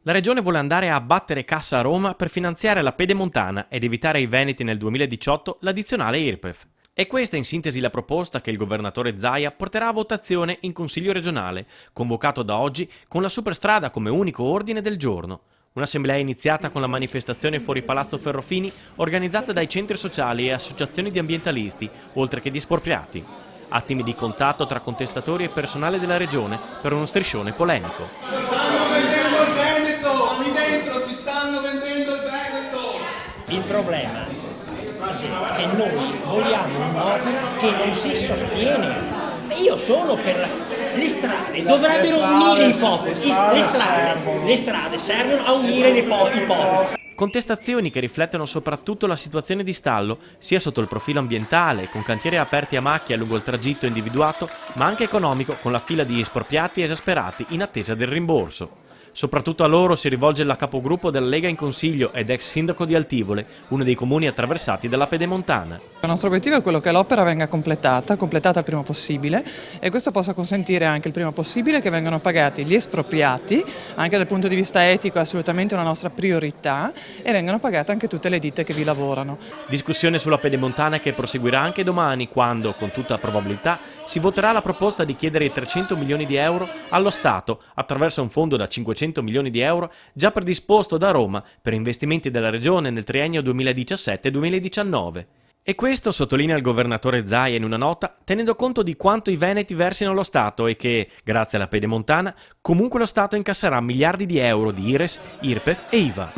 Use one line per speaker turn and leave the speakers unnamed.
La Regione vuole andare a battere cassa a Roma per finanziare la Pedemontana ed evitare ai Veneti nel 2018 l'addizionale IRPEF. È questa in sintesi la proposta che il governatore Zaia porterà a votazione in Consiglio regionale, convocato da oggi con la Superstrada come unico ordine del giorno. Un'assemblea iniziata con la manifestazione fuori Palazzo Ferrofini, organizzata dai centri sociali e associazioni di ambientalisti, oltre che di espropriati. Attimi di contatto tra contestatori e personale della Regione per uno striscione polemico.
Stanno vendendo il Veneto! Lì dentro si stanno vendendo il Veneto!
Il problema è che noi vogliamo un'opera che non si sostiene. Io sono per le strade, dovrebbero unire i popoli. Le strade servono a unire i popoli.
Contestazioni che riflettono soprattutto la situazione di stallo, sia sotto il profilo ambientale, con cantieri aperti a macchia lungo il tragitto individuato, ma anche economico, con la fila di espropriati esasperati in attesa del rimborso. Soprattutto a loro si rivolge la capogruppo della Lega in Consiglio ed ex sindaco di Altivole, uno dei comuni attraversati dalla Pedemontana.
Il nostro obiettivo è quello che l'opera venga completata il prima possibile, e questo possa consentire anche il prima possibile che vengano pagati gli espropriati, anche dal punto di vista etico è assolutamente una nostra priorità, e vengano pagate anche tutte le ditte che vi lavorano.
Discussione sulla Pedemontana che proseguirà anche domani quando, con tutta probabilità, si voterà la proposta di chiedere i 300 milioni di euro allo Stato attraverso un fondo da 500 milioni di euro già predisposto da Roma per investimenti della Regione nel triennio 2017-2019. E questo, sottolinea il governatore Zaia in una nota, tenendo conto di quanto i veneti versino allo Stato e che, grazie alla Pedemontana, comunque lo Stato incasserà miliardi di euro di IRES, IRPEF e IVA.